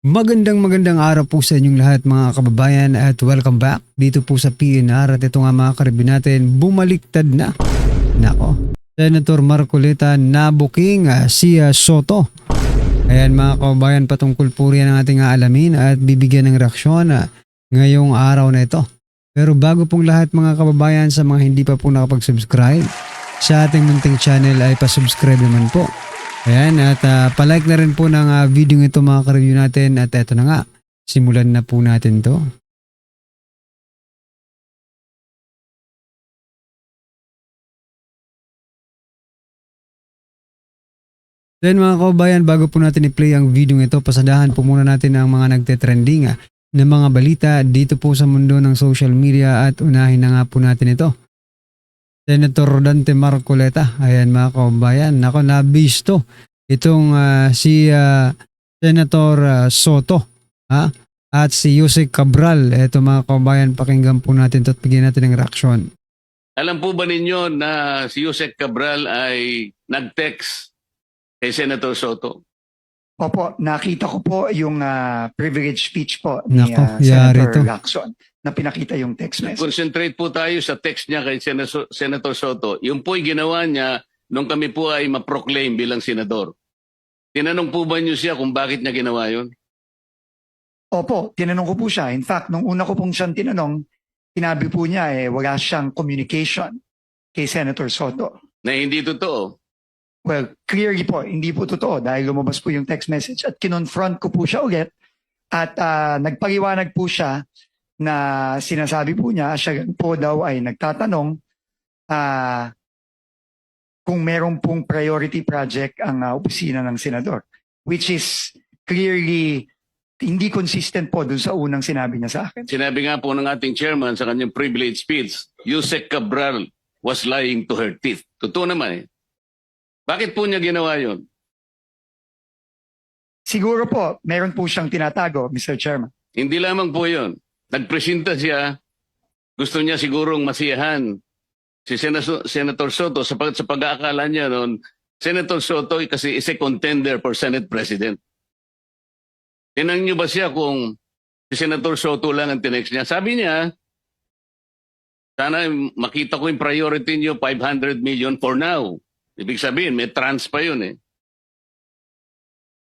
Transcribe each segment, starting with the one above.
Magandang araw po sa inyong lahat mga kababayan at welcome back dito po sa PNR at ito nga mga karibin natin, bumaliktad na. Nako, Senator Marcoleta nabuking si Soto. Ayan mga kababayan, patungkol po riyan ang ating aalamin at bibigyan ng reaksyon ngayong araw na ito. Pero bago pong lahat mga kababayan, sa mga hindi pa po nakapag-subscribe sa ating munting channel ay pasubscribe naman po. Ayan, at palike na rin po ng video ito mga ka-review natin at eto na nga, simulan na po natin to. Then mga kababayan, bago po natin i-play ang video ito, pasadahan po muna natin ang mga nagte-trending na mga balita dito po sa mundo ng social media at unahin na nga po natin ito. Senator Rodante Marcoleta, ayan mga kababayan, nako nabisto itong si Senator Soto at si Yusek Cabral. Ito mga kababayan, pakinggan po natin ito at bigyan natin ng reaksyon. Alam po ba ninyo na si Yusek Cabral ay nag-text kay Senator Soto? Opo, nakita ko po yung privilege speech po ni Nako, yari to. Senator Lacson na pinakita yung text message. Concentrate po tayo sa text niya kay Senator Soto. Yung po'y ginawa niya nung kami po ay ma-proclaim bilang senador. Tinanong po ba niyo siya kung bakit niya ginawa yun? Opo, tinanong ko po siya. In fact, nung una ko pong siyang tinanong, sinabi po niya wala siyang communication kay Senator Soto. Na hindi totoo. Well, clearly po, hindi po totoo dahil lumabas po yung text message at kinonfront ko po siya ulit at nagpaliwanag po siya na sinasabi po niya, siya po daw ay nagtatanong kung meron pong priority project ang opisina ng senador, which is clearly hindi consistent po dun sa unang sinabi niya sa akin. Sinabi nga po ng ating chairman sa kanyang privilege speech, Yusek Cabral was lying to her teeth. Totoo naman eh. Bakit po niya ginawa yun? Siguro po, meron po siyang tinatago, Mr. Chairman. Hindi lamang po yun. Nagpresenta siya, gusto niya sigurong masiyahan si Senator Soto sa pag-aakala niya noon, Senator Soto kasi is a contender for Senate President. Tinanong niyo ba siya kung si Senator Soto lang ang tinext niya? Sabi niya, sana makita ko yung priority niyo, 500 million for now. Ibig sabihin, may trans pa yun eh.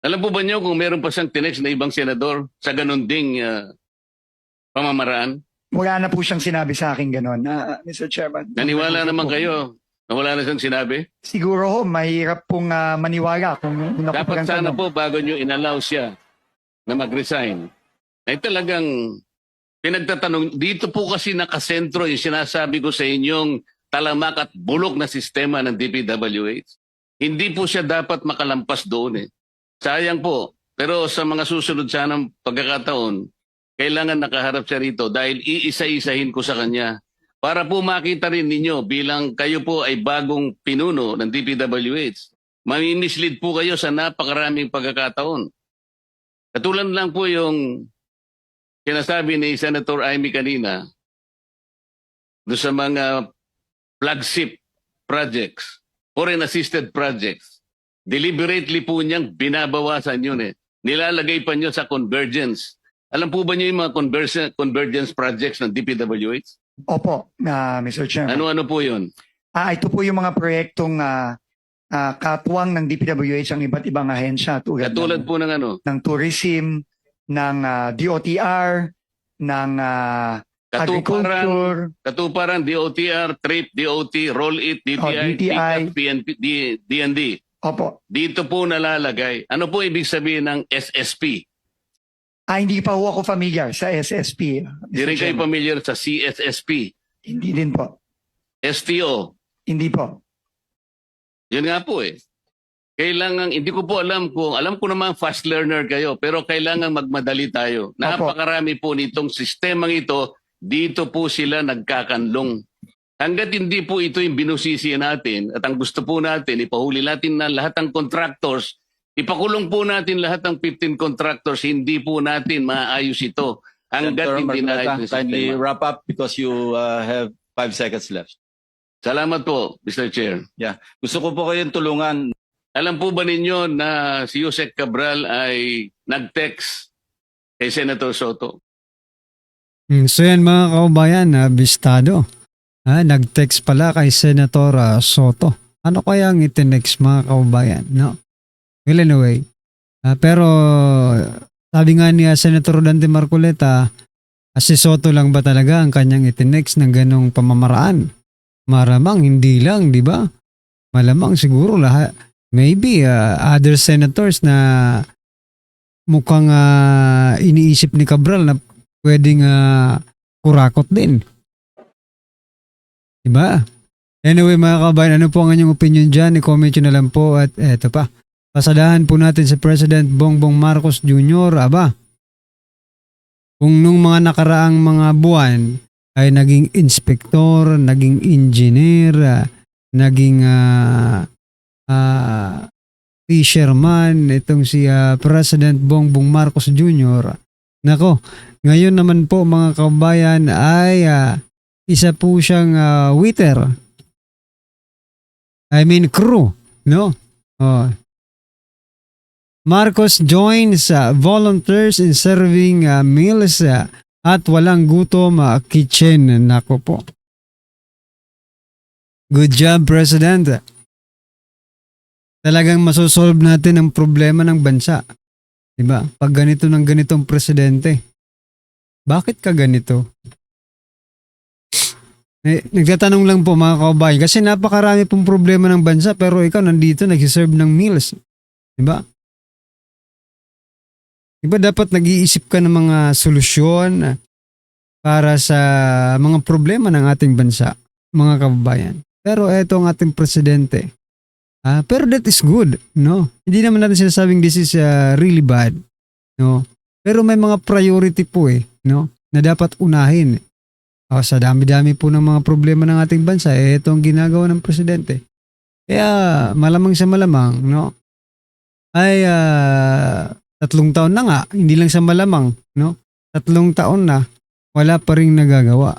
Alam po ba niyo kung meron pa siyang tinext na ibang senador sa ganun ding pamamaraan? Wala na po siyang sinabi sa akin gano'n, Mr. Chairman. Naniwala naman kayo na wala na siyang sinabi? Siguro ho, mahirap pong maniwala kung una ko Dapat palang sana tanong. po bago niyo inallow siya na mag-resign, ay talagang pinagtatanong. Dito po kasi nakasentro yung sinasabi ko sa inyong talamak at bulok na sistema ng DPWH. Hindi po siya dapat makalampas doon eh. Sayang po. Pero sa mga susunod sanang pagkakataon, kailangan nakaharap siya rito dahil iisa-isahin ko sa kanya para po makita rin ninyo bilang kayo po ay bagong pinuno ng DPWH. Mamimislead po kayo sa napakaraming pagkakataon. Katulad lang po yung sinasabi ni Senator Amy kanina doon sa mga flagship projects, foreign assisted projects. Deliberately po niyang binabawasan yun eh. Nilalagay pa niyo sa convergence. Alam po ba niyo yung mga convergence projects ng DPWH? Opo, Mr. Chairman. Ano-ano po yun? Ito po yung mga proyektong katuwang ng DPWH ang iba't ibang ahensya Katulad po ng ano? ng tourism, ng DOTR, ng agriculture, Katuparan, DOTR, TRIP, DOT, Roll It, DTI, DTI. PNP, DND. Opo. Dito po nalalagay. Ano po ibig sabihin ng SSP? Hindi pa ho ako familiar sa SSP. Di rin kayo familiar sa CSSP, Hindi din po. STO. Hindi po. Yun nga po eh. Kailangan, hindi ko po alam ko naman fast learner kayo, pero kailangan magmadali tayo. Napakarami po nitong sistemang ito, dito po sila nagkakanlong. Hanggat hindi po ito yung binusisi natin at ang gusto po natin, ipahuli natin na lahat ng contractors, ipakulong po natin lahat ng 15 contractors, hindi po natin maayos ito. Hanggat Senator hindi Marcoleta, naayos yung kindly sistema. wrap up because you have 5 seconds left. Salamat po, Mr. Chair. Gusto ko po kayong tulungan. Alam po ba ninyo na si Yusek Cabral ay nag-text kay Senator Soto. So yan mga kababayan, bistado. Nag-text pala kay Senator Soto. Ano kaya ang itinext mga kababayan? No? Well, anyway. Pero sabi nga ni Senator Dante Marcoleta, si Soto lang ba talaga ang kanyang itinext ng ganong pamamaraan? Maramang hindi lang, di ba? Malamang siguro lahat. Maybe other senators na mukhang iniisip ni Cabral na pwedeng kurakot din. Diba? Anyway mga kabayan, ano po ang inyong opinion dyan? I-comment nyo na lang po at eto pa. Pasadahan po natin si President Bongbong Marcos Jr. Aba, kung nung mga nakaraang mga buwan ay naging inspektor, naging engineer, naging fisherman, itong si President Bongbong Marcos Jr. Nako, ngayon naman po mga kabayan ay isa po siyang waiter. I mean crew, no? Oh. Marcos joins volunteers in serving meals at walang gutom kitchen. Nako po. Good job, President. Talagang masosolve natin ang problema ng bansa. Diba? Pag ganito ng ganitong presidente. Bakit ka ganito? Nagtatanong lang po mga kababayan kasi napakarami pong problema ng bansa pero ikaw nandito nagsiserve ng meals. Diba? Diba dapat nag-iisip ka ng mga solusyon para sa mga problema ng ating bansa, mga kababayan. Pero eto ang ating presidente. Pero that is good, no? Hindi naman natin sinasabing this is really bad, no? Pero may mga priority po no? Na dapat unahin. Sa dami-dami po ng mga problema ng ating bansa, ito ang ginagawa ng presidente. Kaya malamang sa malamang, no? Ay 3 taon na nga, hindi lang sa malamang, no? 3 taon na, wala pa ring nagagawa.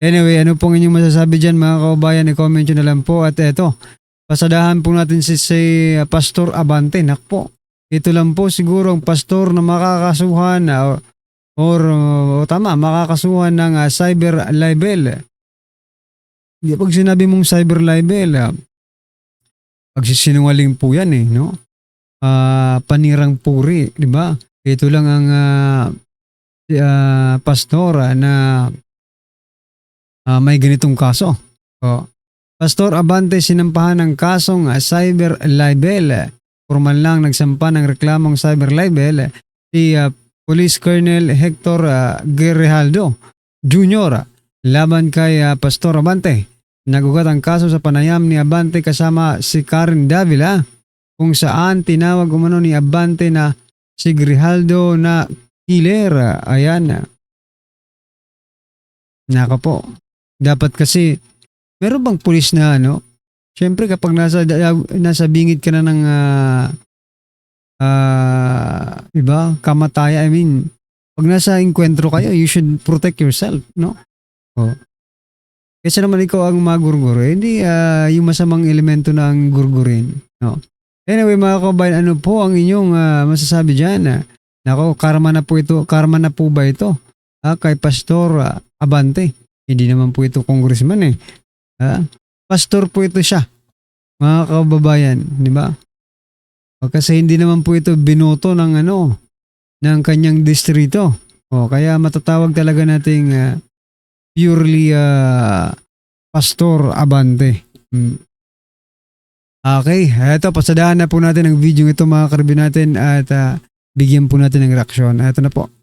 Anyway, ano pong inyong masasabi dyan mga kaubayan? I-comment nyo na lang po. At eto, pasadahan po natin si Pastor Abante. Nakpo, ito lang po siguro ang pastor na makakasuhan makakasuhan ng cyber libel. Pag sinabi mong cyber libel, pagsisinungaling po yan no? Panirang puri, di ba? Ito lang ang pastor na may ganitong kaso. Pastor Abante sinampahan ng kasong cyber libel. Formal lang nagsampa ng reklamong cyber libel si Police Colonel Hector Grijaldo Jr. laban kay Pastor Abante. Nagugat ang kaso sa panayam ni Abante kasama si Karen Davila kung saan tinawag umano ni Abante na si Grijaldo na killer. Ayan. Nako po. Dapat kasi, meron bang pulis na syempre kapag nasa bingid ka na ng kamataya, I mean, pag nasa enkwentro kayo, you should protect yourself, no? Kasi naman ikaw ang magurguro, hindi yung masamang elemento na ang gurgurin, no? Anyway, mga kabayan, ano po ang inyong masasabi dyan? Nako, karma na po ba ito? Kay Pastor Abante. Hindi naman po ito congressman pastor po ito siya, mga kababayan, di ba? Kasi hindi naman po ito binoto ng ng kanyang distrito. Kaya matatawag talaga nating purely Pastor Abante. Okay, eto pasadahan na po natin ang video ito mga karibin natin at bigyan po natin ng reaksyon. Eto na po.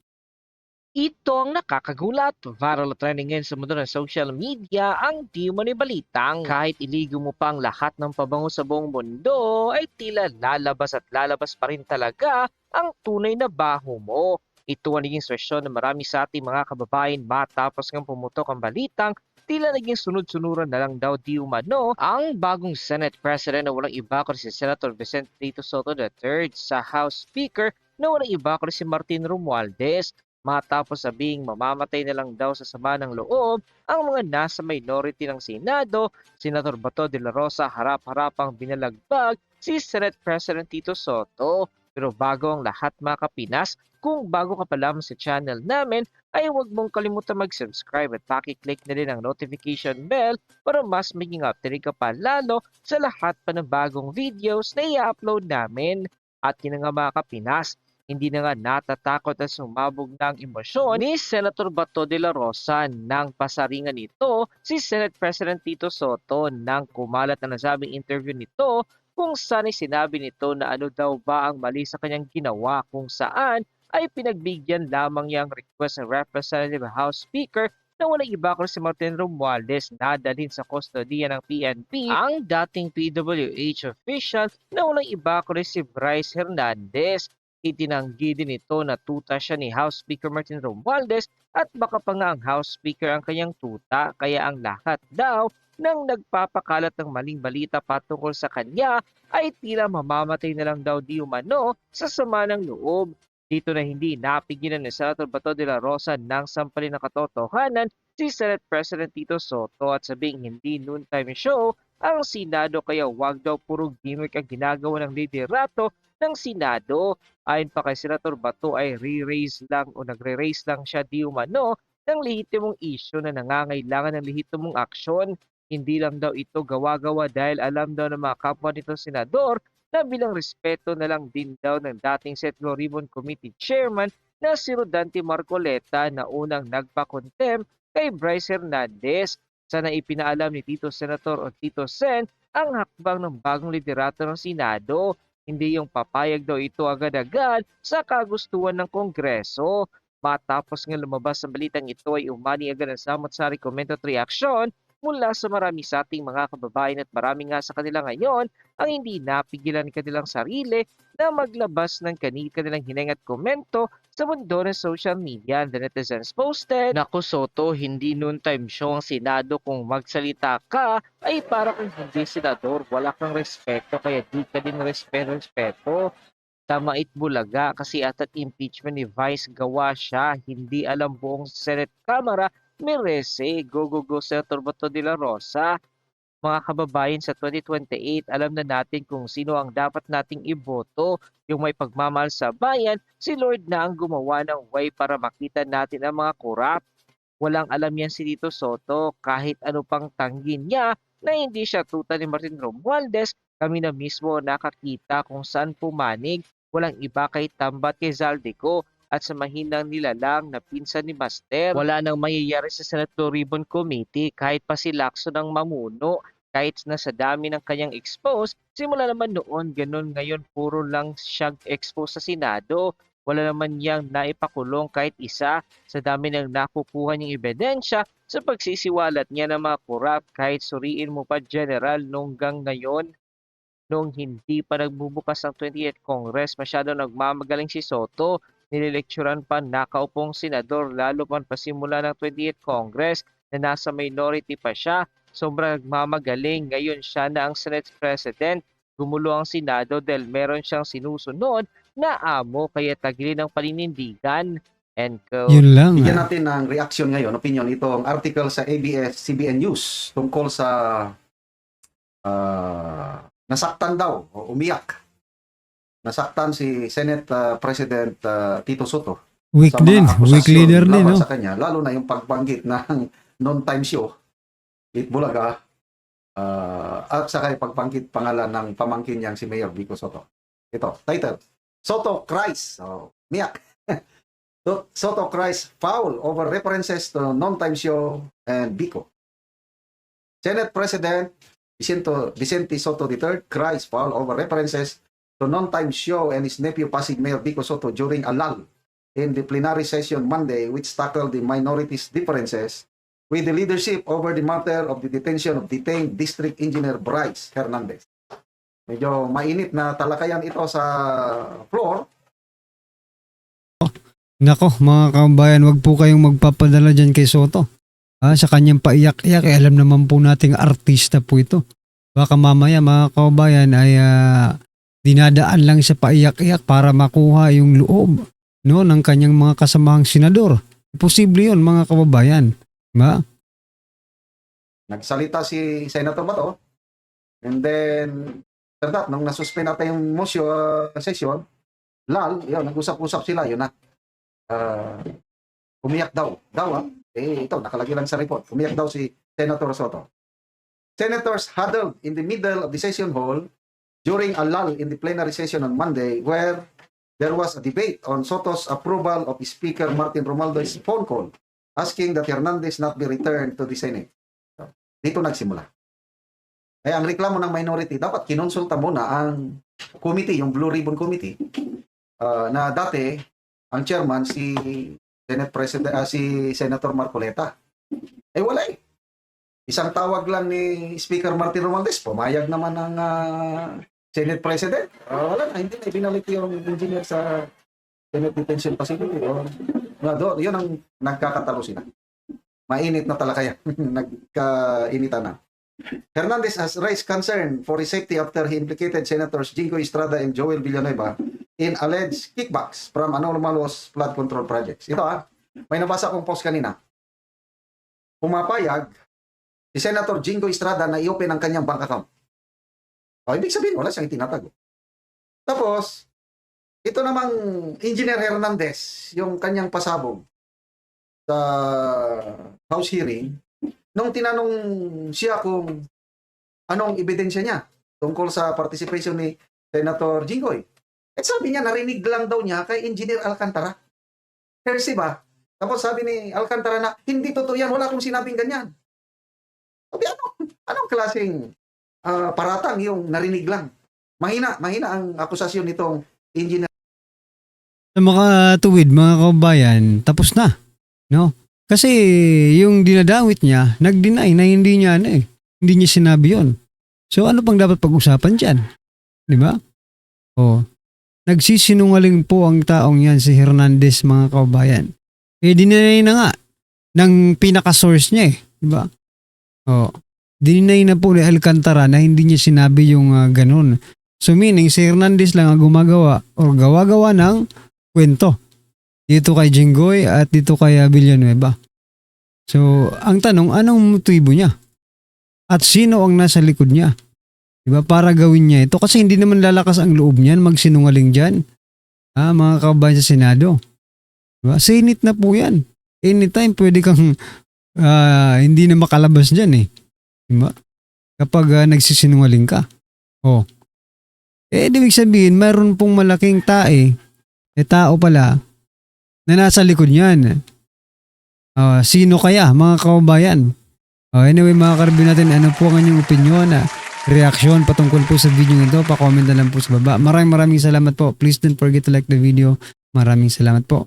Ito ang nakakagulat. Viral trending ngayon sa mundo ng social media ang di umano'y balitang kahit iligo mo pa ang lahat ng pabango sa buong mundo ay tila lalabas at lalabas pa rin talaga ang tunay na baho mo. Ito ang naging sitwasyon ng marami sa ating mga kababayan matapos ng pumutok ang balitang tila naging sunod-sunuran na lang daw di umano ang bagong Senate President na walang iba kundi si Senator Vicente Tito Soto III sa House Speaker na walang iba kundi si Martin Romualdez. Matapos sabing mamamatay na lang daw sa sama ng loob ang mga nasa minority ng Senado, Senator Bato de la Rosa harap-harapang binalagbag si Senate President Tito Soto. Pero bago ang lahat mga kapinas, kung bago ka pa lamang sa channel namin, ay huwag mong kalimutan mag-subscribe at pakiclick na rin ang notification bell para mas maging updated ka pa lalo sa lahat pa ng bagong videos na i-upload namin. At yun na nga mga kapinas, hindi na nga natatakot at sumabog na ang emosyon ni Senator Bato de la Rosa nang pasaringan nito si Senate President Tito Soto nang kumalat na nasabing interview nito kung saan ay sinabi nito na ano daw ba ang mali sa kanyang ginawa kung saan ay pinagbigyan lamang niya ang request ng Representative House Speaker na walang iba kundi si Martin Romualdez na dalhin sa kustodiya ng PNP ang dating PWH official na walang iba kundi si Bryce Hernandez. Itinanggi din ito na tuta siya ni House Speaker Martin Romualdez at baka pa nga ang House Speaker ang kanyang tuta kaya ang lahat daw nang nagpapakalat ng maling balita patungkol sa kanya ay tila mamamatay na lang daw di umano sa sama ng loob. Dito na hindi napigilan ni Senator Bato de la Rosa nang sampalin ng katotohanan si Senate President Tito Soto at sabing hindi noontime show ang Senado kaya wag daw puro gimmick ang ginagawa ng liderato ng Senado. Ayon pa kay Senator Bato ay re-raise lang o nagre-raise lang siya di umano ng lehitimong issue na nangangailangan ng lehitimong aksyon. Hindi lang daw ito gawa-gawa dahil alam daw ng mga kapwa nitong senador na bilang respeto na lang din daw ng dating Senate Blue Ribbon Committee Chairman na si Rodante Marcoleta na unang nagpa-contempt kay Bryce Hernandez. Sana ipinaalam ni Tito Senator o Tito Sen ang hakbang ng bagong liderato ng Senado. Hindi yung papayag daw ito agad-agad sa kagustuhan ng Kongreso. Matapos nga lumabas ang balitang ito ay umani agad ang samot-sari komento at reaksyon mula sa marami sa ating mga kababayan at marami nga sa kanila ngayon ang hindi napigilan kanilang sarili na maglabas ng kanilang hineng at komento sa mundo ng social media. The netizens posted, "Naku Soto, hindi noontime show ang Senado, kung magsalita ka ay para kung hindi senador, wala kang respeto kaya di ka din respeto. Tamait bulaga kasi at impeachment ni Vice gawa siya, hindi alam buong Senate Camera. Merese, go go go Senator Bato de la Rosa." Mga kababayan, sa 2028, alam na natin kung sino ang dapat nating iboto. Yung may pagmamahal sa bayan, si Lord na ang gumawa ng way para makita natin ang mga korap. Walang alam yan si Tito Soto, kahit ano pang tanggin niya na hindi siya tuta ni Martin Romualdez. Kami na mismo nakakita kung saan pumanig. Walang iba kay Tambat kay Zaldico at sa mahinang nilalang na pinsan ni Master. Wala nang mangyayari sa Senate Blue Ribbon Committee kahit pa si Lacson ang mamuno. Kahit na sa dami ng kanyang expose, simula naman noon ganun, ngayon puro lang siyang expose sa Senado. Wala naman niyang naipakulong kahit isa sa dami ng nakukuha niyang ebidensya sa pagsisiwalat niya ng mga korap. Kahit suriin mo pa General nung ngayon, nung hindi pa nagbubukas ang 28th Congress, masyado nagmamagaling si Soto. Nililekturan pa nakaupong senador lalo pa pasimula ng 28th Congress na nasa minority pa siya. Sobrang nagmamagaling. Ngayon siya na ang Senate President. Gumulo ang Senado dahil meron siyang sinusunod na amo kaya tagilin ang paninindigan. And Yun lang. Bigyan natin ng reaction ngayon, opinion, itong article sa ABS-CBN News tungkol sa nasaktan daw o umiyak. Nasaktan si Senate President Tito Soto Weak sa mga din. akusasyon Weak leader din, laban no? sa kanya, lalo na yung pagbanggit ng non-time show, Itbulaga, at saka yung pagbanggit pangalan ng pamangkin niyang si Mayor Vico Soto. Ito, title, Soto cries, miyak. Soto cries foul over references to non-time show and Vico. Senate President Vicente Soto III cries foul over references to non-time show and his nephew Pasig Mayor Vico Soto during a lull in the plenary session Monday, which tackled the minorities' differences with the leadership over the matter of the detention of detained District Engineer Bryce Hernandez. Medyo mainit na talakayan ito sa floor. Nako, mga kababayan, wag po kayong magpapadala dyan kay Soto. Sa kanyang paiyak-iyak, alam naman po nating artista po ito. Baka mamaya mga kababayan ay dinadaan lang sa paiyak-iyak para makuha yung loob, no, ng kanyang mga kasamahang senador. Posible yun mga kababayan. Ba? Nagsalita si Senator Bato, and then after that, nung nasuspend natin yung motion session, lal, yun, nag-usap-usap sila, yun na. Umiyak daw. Ito, nakalagay lang sa report. Umiyak daw si Senator Soto. Senators huddled in the middle of the session hall during a lull in the plenary session on Monday where there was a debate on Soto's approval of Speaker Martin Romualdez's phone call asking that Hernandez not be returned to the Senate. Dito nagsimula. Kaya ang reklamo ng minority, dapat kinonsulta muna ang committee, yung Blue Ribbon Committee, na dati ang chairman si si Senator Marcoleta. Wala eh. Isang tawag lang ni Speaker Martin Romualdez, pumayag naman ng Senate President. Wala na, hindi na ibinalik yung engineer sa Senate Detention Facility. Yun ang nagkakatalo sila. Mainit na talaga yan. Nagkainitan na. Hernandez has raised concern for his safety after he implicated Senators Jingo Estrada and Joel Villanueva in alleged kickbacks from anomalous flood control projects. Ito may nabasa akong post kanina. Pumapayag si Senator Jingo Estrada na i-open ang kanyang bank account. Ibig sabihin, wala siyang itinatago. Tapos, ito namang Engineer Hernandez, yung kanyang pasabog sa House hearing, nung tinanong siya kung anong ebidensya niya tungkol sa participation ni Senator Jinggoy. At sabi niya, narinig lang daw niya kay Engineer Alcantara. Hearsay ba? Tapos sabi ni Alcantara na, hindi totoo yan, wala akong sinabing ganyan. Sabi, anong klaseng paratang yung narinig lang? Mahina ang akusasyon nitong engineer. Sa mga tuwid, mga kababayan, tapos na. No? Kasi yung dinadawit niya, nag-deny na hindi niya hindi niya sinabi yon. So ano pang dapat pag-usapan dyan? Di ba? Nagsisinungaling po ang taong yan, si Hernandez, mga kababayan. Dinay na nga ng pinaka-source niya di ba? Dinay na po ni Alcantara na hindi niya sinabi yung ganun. So meaning, si Hernandez lang ang gumagawa o gawa-gawa ng kwento. Dito kay Jinggoy at dito kay Villanueva. So, ang tanong, anong motibo niya? At sino ang nasa likod niya? Diba? Para gawin niya ito. Kasi hindi naman lalakas ang loob niyan, magsinungaling dyan. Mga kababayan sa Senado. Diba? Senate na po yan. Anytime pwede kang hindi na makalabas dyan Diba? Kapag nagsisinungaling ka. Ibig sabihin, mayroon pong malaking tao pala na nasa likod niyan. Sino kaya, mga kababayan? Anyway, mga karabin natin, ano po ang inyong opinion reaksyon patungkol po sa video nito? Pa-comment na lang po sa baba. Maraming salamat po. Please don't forget to like the video. Maraming salamat po.